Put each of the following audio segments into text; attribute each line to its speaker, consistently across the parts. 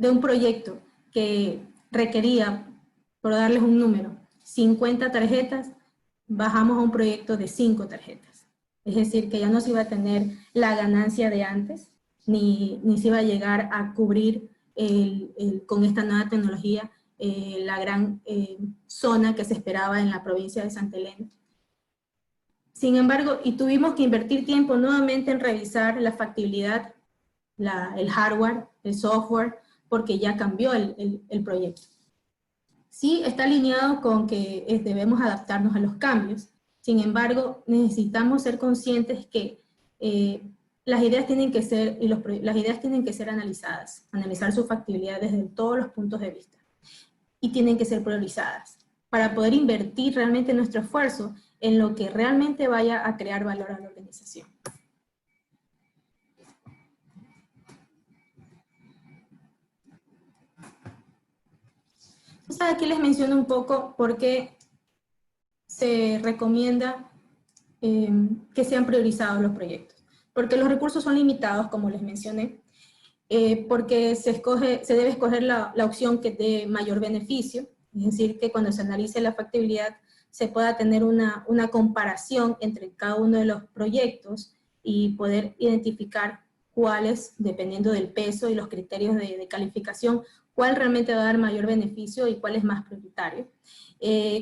Speaker 1: de un proyecto que requería, por darles un número, 50 tarjetas, bajamos a un proyecto de 5 tarjetas. Es decir, que ya no se iba a tener la ganancia de antes, ni se iba a llegar a cubrir con esta nueva tecnología la gran zona que se esperaba en la provincia de Santa Elena. Sin embargo, y tuvimos que invertir tiempo nuevamente en revisar la factibilidad, el hardware, el software, porque ya cambió el proyecto. Sí, está alineado con que debemos adaptarnos a los cambios. Sin embargo, necesitamos ser conscientes que las ideas tienen que ser analizadas, analizar su factibilidad desde todos los puntos de vista. Y tienen que ser priorizadas para poder invertir realmente nuestro esfuerzo en lo que realmente vaya a crear valor a la organización. Entonces aquí les menciono un poco por qué se recomienda que sean priorizados los proyectos. Porque los recursos son limitados, como les mencioné, porque se debe escoger la opción que dé mayor beneficio, es decir, que cuando se analice la factibilidad se pueda tener una comparación entre cada uno de los proyectos y poder identificar cuáles, dependiendo del peso y los criterios de calificación, cuál realmente va a dar mayor beneficio y cuál es más prioritario.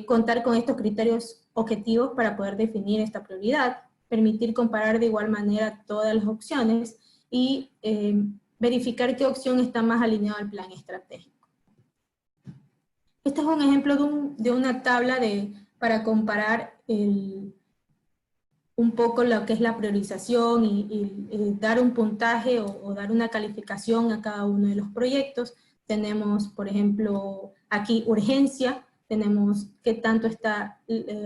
Speaker 1: Contar con estos criterios objetivos para poder definir esta prioridad, permitir comparar de igual manera todas las opciones y verificar qué opción está más alineada al plan estratégico. Este es un ejemplo de una tabla para comparar un poco lo que es la priorización y dar un puntaje o dar una calificación a cada uno de los proyectos. Tenemos, por ejemplo, aquí urgencia, tenemos qué tanto está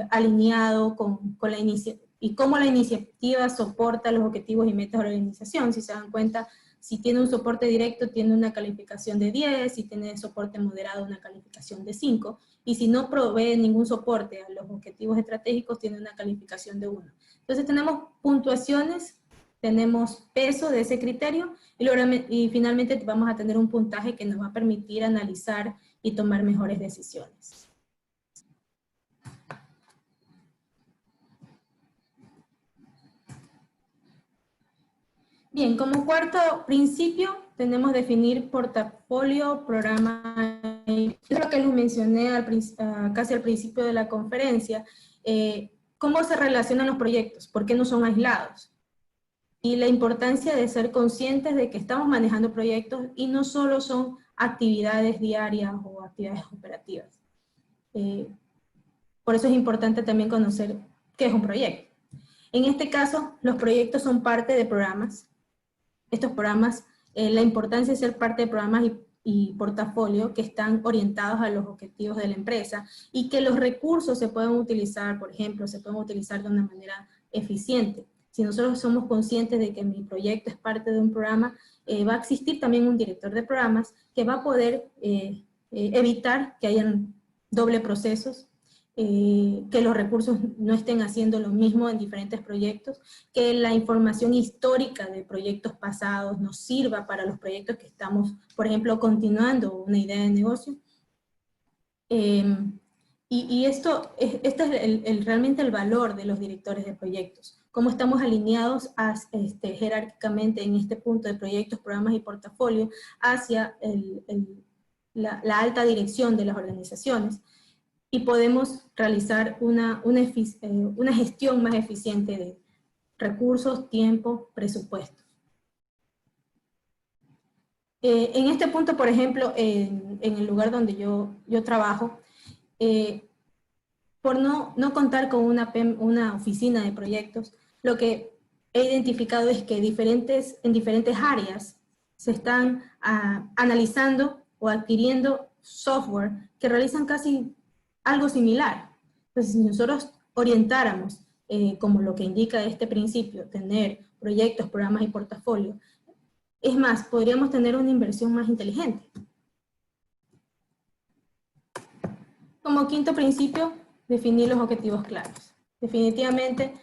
Speaker 1: alineado con la iniciativa y cómo la iniciativa soporta los objetivos y metas de la organización. Si se dan cuenta, si tiene un soporte directo, tiene una calificación de 10, si tiene soporte moderado, una calificación de 5, y si no provee ningún soporte a los objetivos estratégicos, tiene una calificación de 1. Entonces tenemos puntuaciones, tenemos peso de ese criterio, y finalmente vamos a tener un puntaje que nos va a permitir analizar y tomar mejores decisiones. Bien, como cuarto principio tenemos definir portafolio, programa. Es lo que les mencioné casi al principio de la conferencia. ¿Cómo se relacionan los proyectos? ¿Por qué no son aislados? Y la importancia de ser conscientes de que estamos manejando proyectos y no solo son actividades diarias o actividades operativas. Por eso es importante también conocer qué es un proyecto. En este caso, los proyectos son parte de programas. Estos programas, la importancia de ser parte de programas y portafolio que están orientados a los objetivos de la empresa y que los recursos se pueden utilizar, por ejemplo, se pueden utilizar de una manera eficiente. Si nosotros somos conscientes de que mi proyecto es parte de un programa, va a existir también un director de programas que va a poder evitar que hayan doble procesos, que los recursos no estén haciendo lo mismo en diferentes proyectos, que la información histórica de proyectos pasados nos sirva para los proyectos que estamos, por ejemplo, continuando una idea de negocio. Y este es realmente el valor de los directores de proyectos, cómo estamos alineados jerárquicamente en este punto de proyectos, programas y portafolio hacia la alta dirección de las organizaciones. Y podemos realizar una gestión más eficiente de recursos, tiempo, presupuesto. En este punto, por ejemplo, en el lugar donde yo trabajo, por no contar con una oficina de proyectos, lo que he identificado es que en diferentes áreas se están analizando o adquiriendo software que realizan casi algo similar. Entonces, si nosotros orientáramos, como lo que indica este principio, tener proyectos, programas y portafolio, es más, podríamos tener una inversión más inteligente. Como quinto principio, definir los objetivos claros. Definitivamente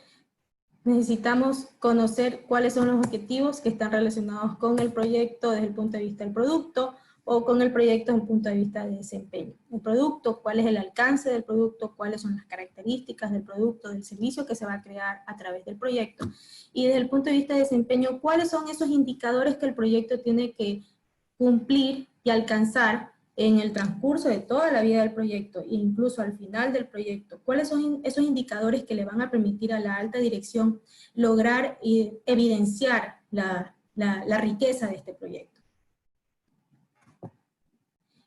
Speaker 1: necesitamos conocer cuáles son los objetivos que están relacionados con el proyecto desde el punto de vista del producto, o con el proyecto desde el punto de vista de desempeño. El producto, cuál es el alcance del producto, cuáles son las características del producto, del servicio que se va a crear a través del proyecto, y desde el punto de vista de desempeño, cuáles son esos indicadores que el proyecto tiene que cumplir y alcanzar en el transcurso de toda la vida del proyecto e incluso al final del proyecto. ¿Cuáles son esos indicadores que le van a permitir a la alta dirección lograr y evidenciar la riqueza de este proyecto?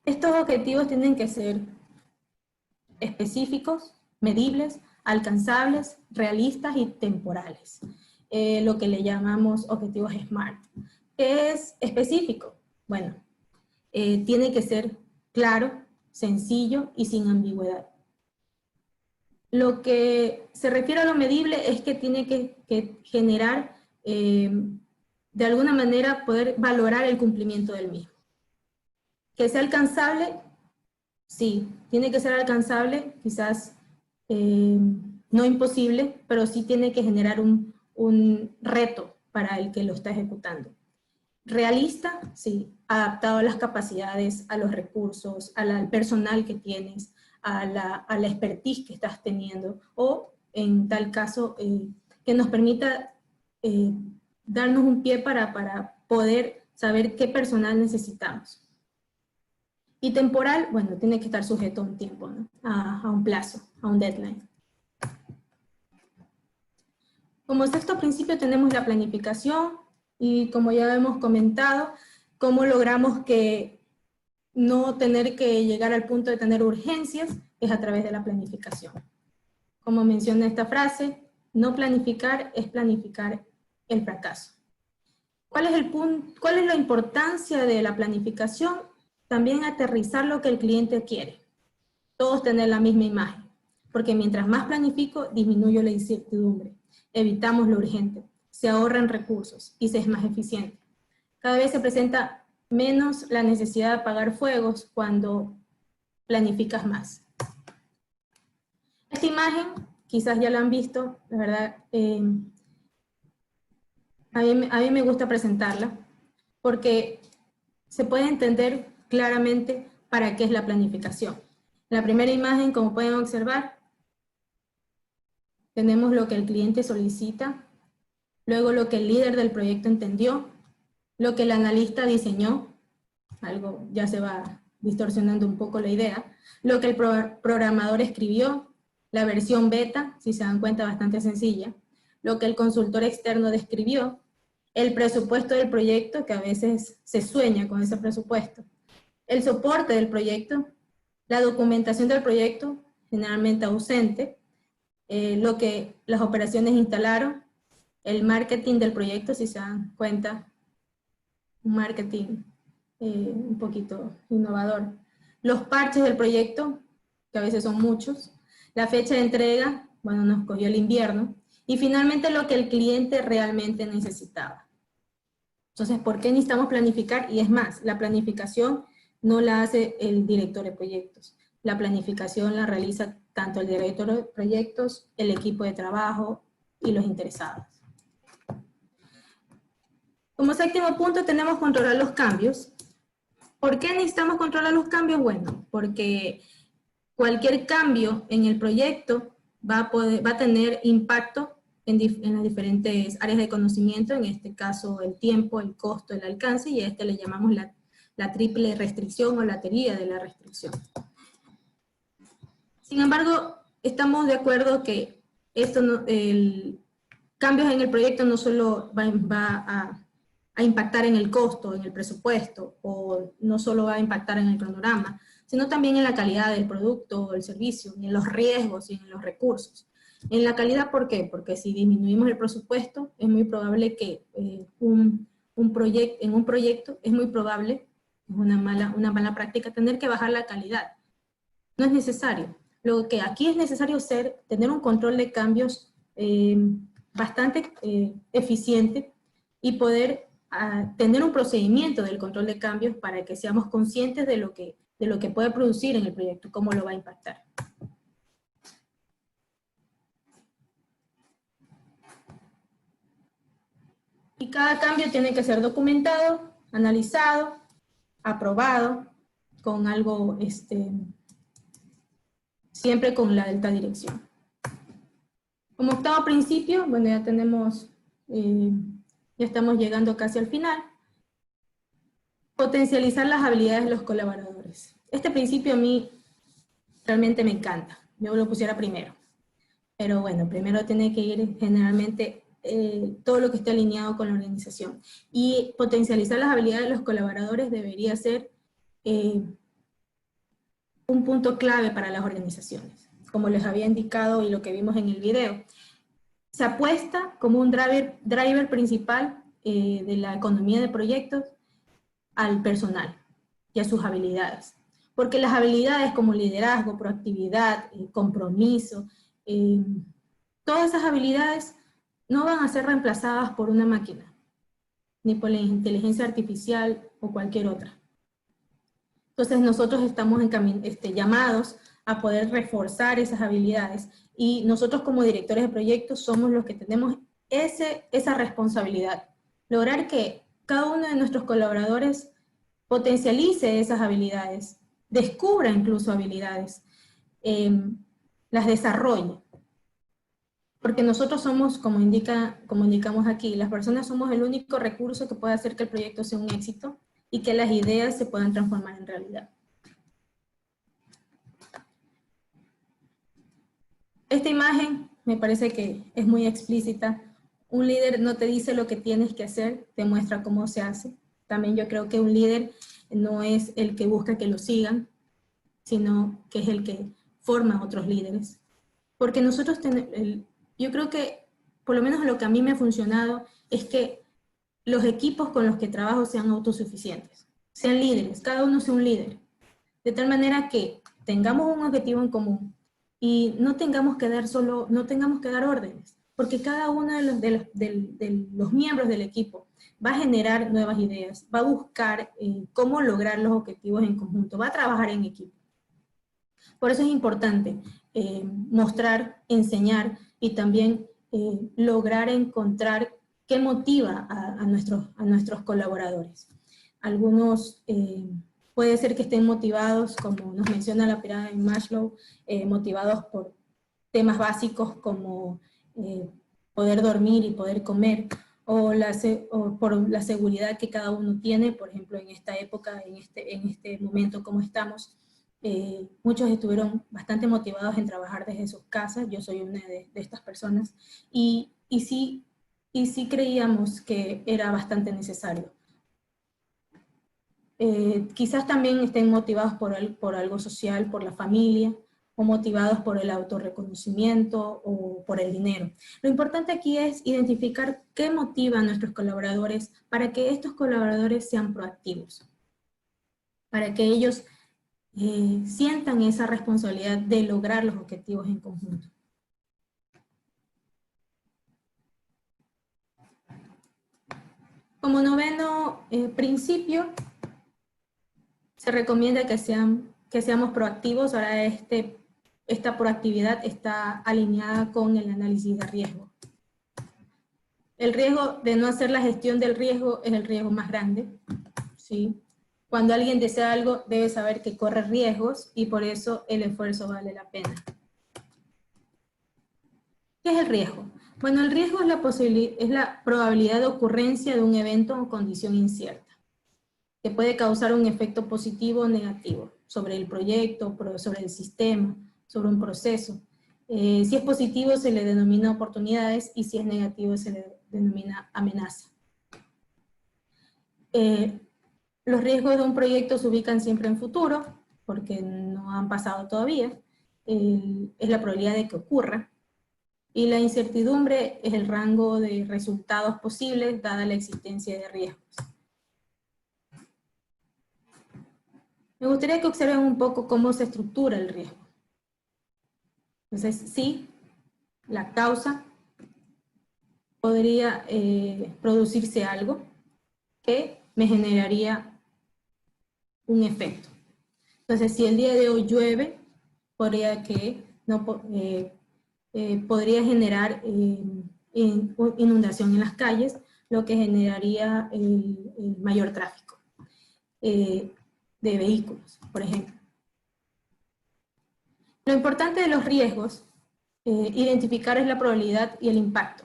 Speaker 1: Estos objetivos tienen que ser específicos, medibles, alcanzables, realistas y temporales. Lo que le llamamos objetivos SMART. ¿Qué es específico? Bueno, tiene que ser claro, sencillo y sin ambigüedad. Lo que se refiere a lo medible es que tiene que generar, de alguna manera, poder valorar el cumplimiento del mismo. Que sea alcanzable, sí, tiene que ser alcanzable, quizás no imposible, pero sí tiene que generar un reto para el que lo está ejecutando. Realista, sí, adaptado a las capacidades, a los recursos, al personal que tienes, a la expertise que estás teniendo, o en tal caso que nos permita darnos un pie para poder saber qué personal necesitamos. Y temporal, bueno, tiene que estar sujeto a un tiempo, ¿no? A un plazo, a un deadline. Como sexto principio tenemos la planificación, y como ya hemos comentado, cómo logramos que no tener que llegar al punto de tener urgencias es a través de la planificación. Como menciona esta frase, no planificar es planificar el fracaso. ¿Cuál es el punto? ¿Cuál es la importancia de la planificación? También aterrizar lo que el cliente quiere. Todos tener la misma imagen, porque mientras más planifico, disminuyo la incertidumbre, evitamos lo urgente, se ahorran recursos y se es más eficiente. Cada vez se presenta menos la necesidad de apagar fuegos cuando planificas más. Esta imagen, quizás ya la han visto, la verdad, a mí me gusta presentarla, porque se puede entender claramente para qué es la planificación. En la primera imagen, como pueden observar, tenemos lo que el cliente solicita, luego lo que el líder del proyecto entendió, lo que el analista diseñó, algo ya se va distorsionando un poco la idea, lo que el programador escribió, la versión beta, si se dan cuenta bastante sencilla, lo que el consultor externo describió, el presupuesto del proyecto, que a veces se sueña con ese presupuesto, el soporte del proyecto, la documentación del proyecto, generalmente ausente, lo que las operaciones instalaron, el marketing del proyecto, si se dan cuenta, un marketing un poquito innovador, los parches del proyecto, que a veces son muchos, la fecha de entrega, bueno, nos cogió el invierno, y finalmente lo que el cliente realmente necesitaba. Entonces, ¿por qué necesitamos planificar? Y es más, la planificación no la hace el director de proyectos. La planificación la realiza tanto el director de proyectos, el equipo de trabajo y los interesados. Como séptimo punto tenemos controlar los cambios. ¿Por qué necesitamos controlar los cambios? Bueno, porque cualquier cambio en el proyecto va a tener impacto en las diferentes áreas de conocimiento, en este caso el tiempo, el costo, el alcance, y a este le llamamos la triple restricción o la teoría de la restricción. Sin embargo, estamos de acuerdo que cambios en el proyecto no solo va a impactar en el costo, en el presupuesto, o no solo va a impactar en el cronograma, sino también en la calidad del producto o el servicio, en los riesgos y en los recursos. En la calidad, ¿por qué? Porque si disminuimos el presupuesto, es muy probable que en un proyecto es muy probable, es una mala práctica, tener que bajar la calidad. No es necesario. Lo que aquí es necesario tener un control de cambios bastante eficiente y poder tener un procedimiento del control de cambios para que seamos conscientes de lo que puede producir en el proyecto, cómo lo va a impactar. Y cada cambio tiene que ser documentado, analizado, aprobado con algo, siempre con la alta dirección. Como octavo principio, bueno, ya tenemos, ya estamos llegando casi al final. Potencializar las habilidades de los colaboradores. Este principio a mí realmente me encanta. Yo lo pusiera primero. Pero bueno, primero tiene que ir generalmente todo lo que esté alineado con la organización. Y potencializar las habilidades de los colaboradores debería ser un punto clave para las organizaciones. Como les había indicado y lo que vimos en el video, se apuesta como un driver principal de la economía de proyectos al personal y a sus habilidades. Porque las habilidades como liderazgo, proactividad, compromiso, todas esas habilidades no van a ser reemplazadas por una máquina, ni por la inteligencia artificial o cualquier otra. Entonces nosotros estamos llamados a poder reforzar esas habilidades y nosotros como directores de proyectos somos los que tenemos esa responsabilidad. Lograr que cada uno de nuestros colaboradores potencialice esas habilidades, descubra incluso habilidades, las desarrolle. Porque nosotros somos, como indicamos aquí, las personas somos el único recurso que puede hacer que el proyecto sea un éxito y que las ideas se puedan transformar en realidad. Esta imagen me parece que es muy explícita. Un líder no te dice lo que tienes que hacer, te muestra cómo se hace. También yo creo que un líder no es el que busca que lo sigan, sino que es el que forma a otros líderes. Porque nosotros yo creo que, por lo menos lo que a mí me ha funcionado, es que los equipos con los que trabajo sean autosuficientes, sean líderes, cada uno sea un líder, de tal manera que tengamos un objetivo en común y no tengamos que dar órdenes, porque cada uno de los miembros del equipo va a generar nuevas ideas, va a buscar cómo lograr los objetivos en conjunto, va a trabajar en equipo. Por eso es importante mostrar, enseñar y también lograr encontrar qué motiva a nuestros colaboradores. Algunos puede ser que estén motivados, como nos menciona la pirámide de Maslow, motivados por temas básicos como poder dormir y poder comer, o por la seguridad que cada uno tiene, por ejemplo, en esta época, en este momento como estamos. Muchos estuvieron bastante motivados en trabajar desde sus casas, yo soy una de estas personas, y sí creíamos que era bastante necesario. Quizás también estén motivados por algo social, por la familia, o motivados por el autorreconocimiento o por el dinero. Lo importante aquí es identificar qué motiva a nuestros colaboradores para que estos colaboradores sean proactivos, para que ellos sientan esa responsabilidad de lograr los objetivos en conjunto. Como noveno principio, se recomienda que seamos proactivos. Ahora esta proactividad está alineada con el análisis de riesgo. El riesgo de no hacer la gestión del riesgo es el riesgo más grande, ¿sí? Cuando alguien desea algo, debe saber que corre riesgos y por eso el esfuerzo vale la pena. ¿Qué es el riesgo? Bueno, el riesgo es la probabilidad de ocurrencia de un evento o condición incierta, que puede causar un efecto positivo o negativo sobre el proyecto, sobre el sistema, sobre un proceso. Si es positivo se le denomina oportunidades y si es negativo se le denomina amenaza. Los riesgos de un proyecto se ubican siempre en futuro, porque no han pasado todavía. Es la probabilidad de que ocurra. Y la incertidumbre es el rango de resultados posibles dada la existencia de riesgos. Me gustaría que observen un poco cómo se estructura el riesgo. Entonces, sí, la causa podría producirse algo que me generaría un efecto. Entonces, si el día de hoy llueve, podría generar inundación en las calles, lo que generaría el mayor tráfico. de vehículos, por ejemplo. Lo importante de los riesgos, identificar es la probabilidad y el impacto.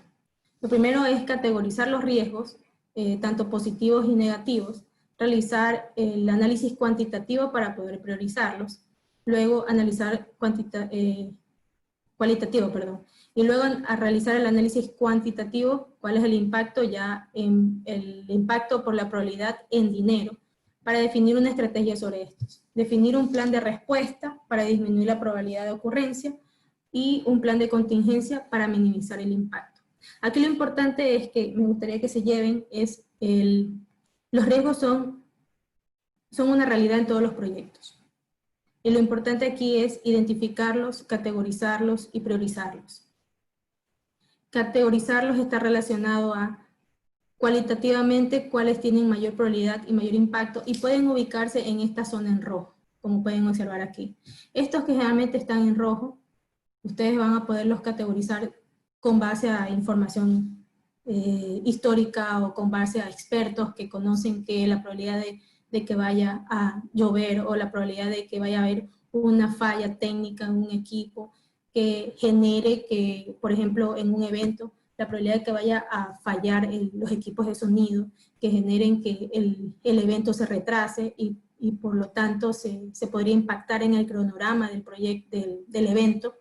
Speaker 1: Lo primero es categorizar los riesgos, tanto positivos y negativos, realizar el análisis cuantitativo para poder priorizarlos, luego analizar cualitativo, perdón, y luego a realizar el análisis cuantitativo, cuál es el impacto el impacto por la probabilidad en dinero, para definir una estrategia sobre estos. Definir un plan de respuesta para disminuir la probabilidad de ocurrencia y un plan de contingencia para minimizar el impacto. Aquí lo importante es que me gustaría que se lleven es los riesgos son una realidad en todos los proyectos. Y lo importante aquí es identificarlos, categorizarlos y priorizarlos. Categorizarlos está relacionado a cualitativamente cuáles tienen mayor probabilidad y mayor impacto y pueden ubicarse en esta zona en rojo, como pueden observar aquí. Estos que generalmente están en rojo, ustedes van a poderlos categorizar con base a información histórica o con base a expertos que conocen que la probabilidad de que vaya a llover o la probabilidad de que vaya a haber una falla técnica en un equipo que genere que, por ejemplo, en un evento, la probabilidad de que vaya a fallar los equipos de sonido, que generen que el evento se retrase y por lo tanto se podría impactar en el cronograma del proyecto, del evento,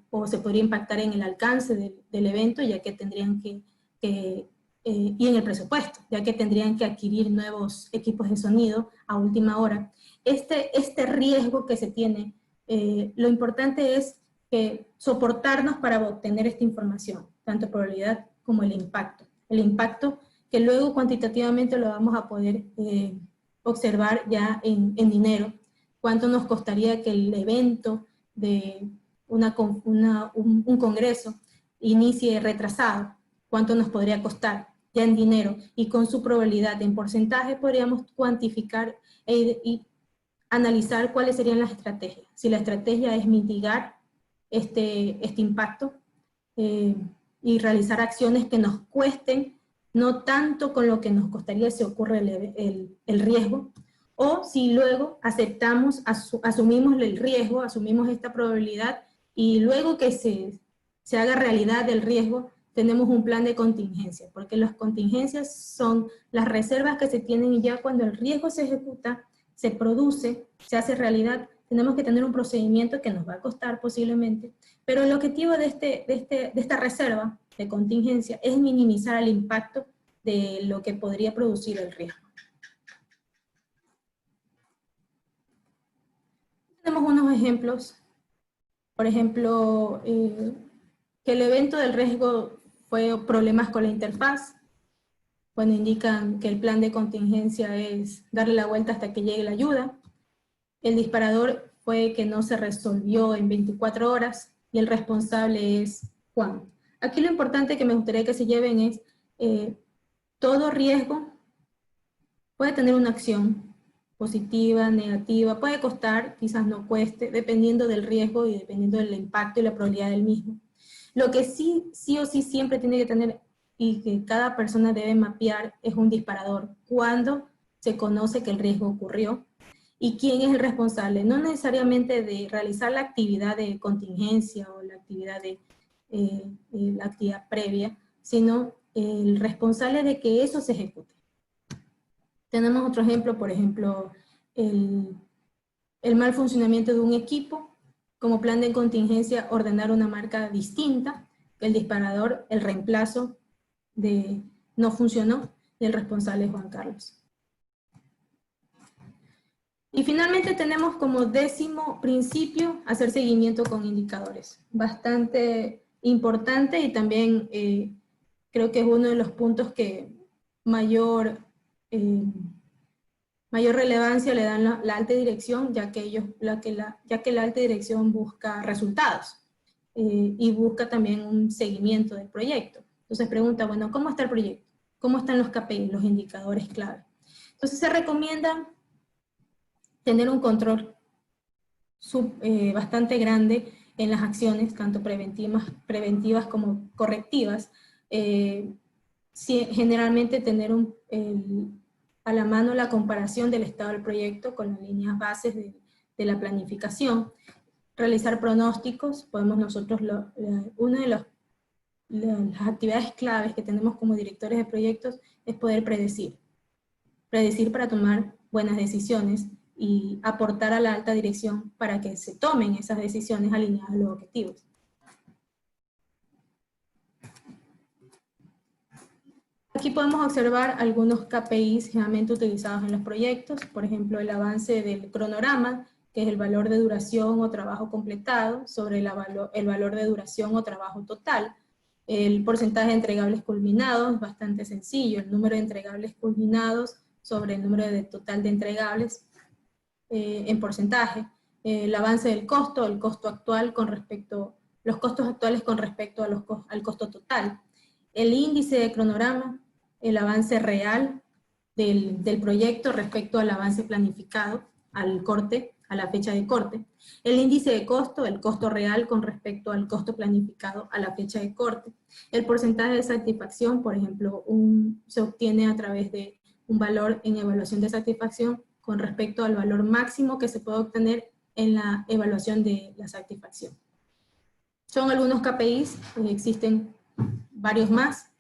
Speaker 1: o se podría impactar en el alcance del evento, ya que tendrían y en el presupuesto, ya que tendrían que adquirir nuevos equipos de sonido a última hora. Este riesgo que se tiene, lo importante es soportarnos para obtener esta información, tanto probabilidad como el impacto. El impacto que luego cuantitativamente lo vamos a poder observar ya en dinero, cuánto nos costaría que el evento de un congreso inicie retrasado, cuánto nos podría costar ya en dinero, y con su probabilidad en porcentaje podríamos cuantificar y analizar cuáles serían las estrategias. Si la estrategia es mitigar este impacto y realizar acciones que nos cuesten, no tanto con lo que nos costaría si ocurre el riesgo, o si luego aceptamos, asumimos el riesgo, asumimos esta probabilidad, y luego que se haga realidad el riesgo, tenemos un plan de contingencia, porque las contingencias son las reservas que se tienen ya cuando el riesgo se ejecuta, se produce, se hace realidad. Tenemos que tener un procedimiento que nos va a costar posiblemente, pero el objetivo de esta reserva de contingencia es minimizar el impacto de lo que podría producir el riesgo. Tenemos unos ejemplos, por ejemplo, que el evento del riesgo fue problemas con la interfaz, cuando indican que el plan de contingencia es darle la vuelta hasta que llegue la ayuda. El disparador fue que no se resolvió en 24 horas y el responsable es Juan. Aquí lo importante que me gustaría que se lleven es todo riesgo puede tener una acción positiva, negativa, puede costar, quizás no cueste, dependiendo del riesgo y dependiendo del impacto y la probabilidad del mismo. Lo que sí o sí siempre tiene que tener y que cada persona debe mapear es un disparador. Cuando se conoce que el riesgo ocurrió y quién es el responsable, no necesariamente de realizar la actividad de contingencia o la actividad la actividad previa, sino el responsable de que eso se ejecute. Tenemos otro ejemplo, por ejemplo, el mal funcionamiento de un equipo. Como plan de contingencia, ordenar una marca distinta, el disparador, el reemplazo no funcionó, y el responsable es Juan Carlos. Y finalmente tenemos como 10º principio, hacer seguimiento con indicadores. Bastante importante y también creo que es uno de los puntos que mayor relevancia le dan la alta dirección, ya que la alta dirección busca resultados y busca también un seguimiento del proyecto. Entonces pregunta, bueno, ¿cómo está el proyecto? ¿Cómo están los KPI, los indicadores clave? Entonces se recomienda tener un control bastante grande en las acciones, tanto preventivas como correctivas. Generalmente tener a la mano la comparación del estado del proyecto con las líneas bases de la planificación, realizar pronósticos. Podemos nosotros, una de las actividades claves que tenemos como directores de proyectos es poder predecir para tomar buenas decisiones y aportar a la alta dirección para que se tomen esas decisiones alineadas a los objetivos. Aquí podemos observar algunos KPIs generalmente utilizados en los proyectos, por ejemplo, el avance del cronograma, que es el valor de duración o trabajo completado, sobre el valor de duración o trabajo total. El porcentaje de entregables culminados, bastante sencillo, el número de entregables culminados sobre el número total de entregables en porcentaje. El avance del costo, el costo actual con respecto, los costos actuales con respecto al costo total. El índice de cronograma, el avance real del proyecto respecto al avance planificado, al corte, a la fecha de corte. El índice de costo, el costo real con respecto al costo planificado a la fecha de corte. El porcentaje de satisfacción, por ejemplo, se obtiene a través de un valor en evaluación de satisfacción con respecto al valor máximo que se puede obtener en la evaluación de la satisfacción. Son algunos KPIs, existen varios más,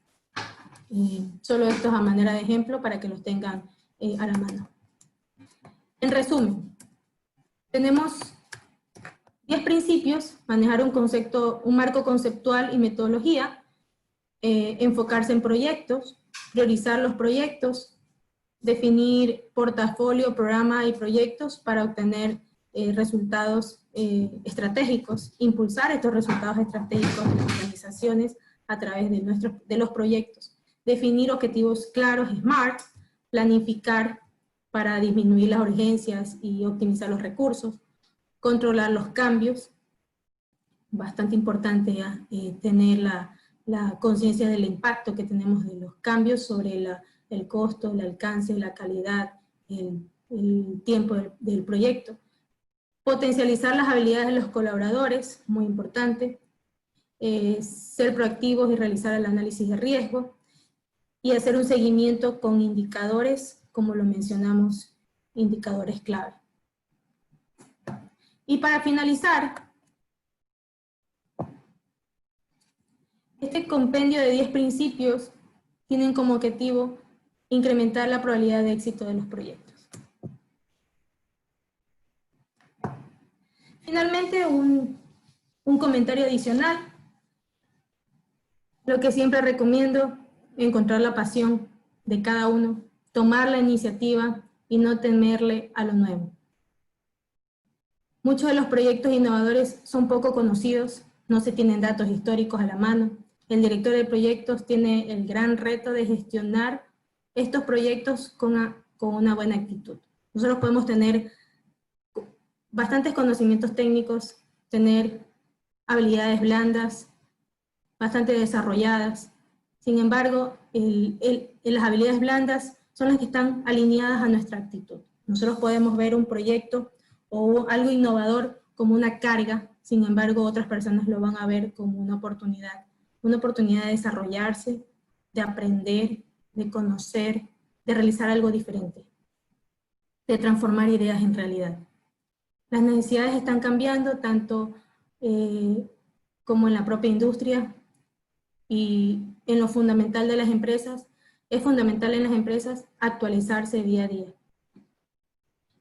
Speaker 1: solo estos a manera de ejemplo para que los tengan a la mano. En resumen, tenemos 10 principios: manejar un marco conceptual y metodología, enfocarse en proyectos, priorizar los proyectos, definir portafolio, programa y proyectos para obtener resultados estratégicos, impulsar estos resultados estratégicos de las organizaciones a través de los proyectos, definir objetivos claros, SMART, planificar para disminuir las urgencias y optimizar los recursos, controlar los cambios, bastante importante tener la conciencia del impacto que tenemos de los cambios sobre el costo, el alcance, la calidad, el tiempo del proyecto. Potencializar las habilidades de los colaboradores, muy importante. Ser proactivos y realizar el análisis de riesgo. Y hacer un seguimiento con indicadores, como lo mencionamos, indicadores clave. Y para finalizar, este compendio de 10 principios tienen como objetivo incrementar la probabilidad de éxito de los proyectos. Finalmente, un comentario adicional. Lo que siempre recomiendo, encontrar la pasión de cada uno, tomar la iniciativa y no temerle a lo nuevo. Muchos de los proyectos innovadores son poco conocidos, no se tienen datos históricos a la mano. El director de proyectos tiene el gran reto de gestionar estos proyectos con una buena actitud. Nosotros podemos tener bastantes conocimientos técnicos, tener habilidades blandas, bastante desarrolladas. Sin embargo, las habilidades blandas son las que están alineadas a nuestra actitud. Nosotros podemos ver un proyecto o algo innovador como una carga, sin embargo otras personas lo van a ver como una oportunidad de desarrollarse, de aprender, de conocer, de realizar algo diferente, de transformar ideas en realidad. Las necesidades están cambiando tanto como en la propia industria, y en lo fundamental de las empresas, es fundamental en las empresas actualizarse día a día.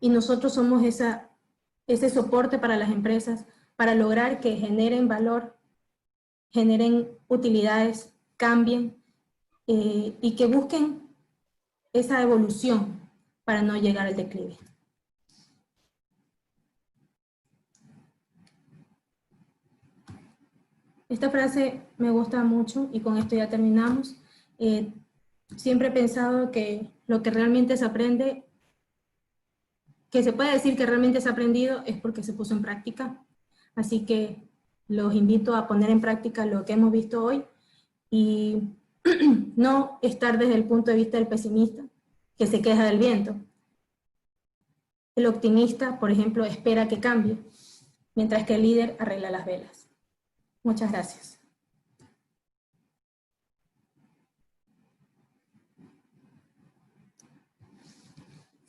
Speaker 1: Y nosotros somos ese soporte para las empresas para lograr que generen valor, generen utilidades, cambien y que busquen esa evolución para no llegar al declive. Esta frase me gusta mucho y con esto ya terminamos. Siempre he pensado que lo que realmente se aprende, que se puede decir que realmente se ha aprendido, es porque se puso en práctica. Así que los invito a poner en práctica lo que hemos visto hoy y no estar desde el punto de vista del pesimista, que se queja del viento. El optimista, por ejemplo, espera que cambie, mientras que el líder arregla las velas. Muchas gracias.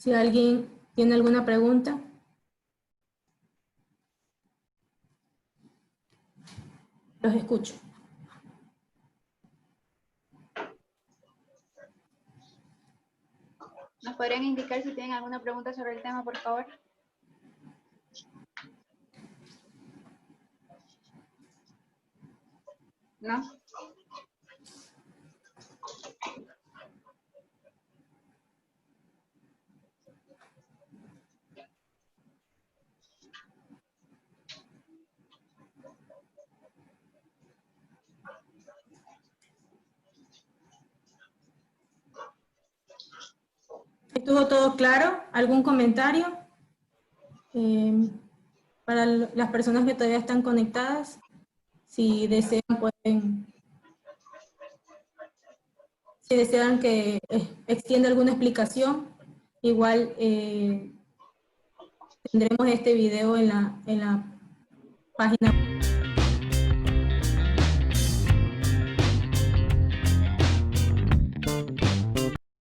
Speaker 1: Si alguien tiene alguna pregunta. Los escucho.
Speaker 2: ¿Nos podrían indicar si tienen alguna pregunta sobre el tema, por favor? ¿No?
Speaker 1: ¿Estuvo todo claro? ¿Algún comentario? Para las personas que todavía están conectadas, si desean pueden, si desean que extienda alguna explicación, igual tendremos este video en la página.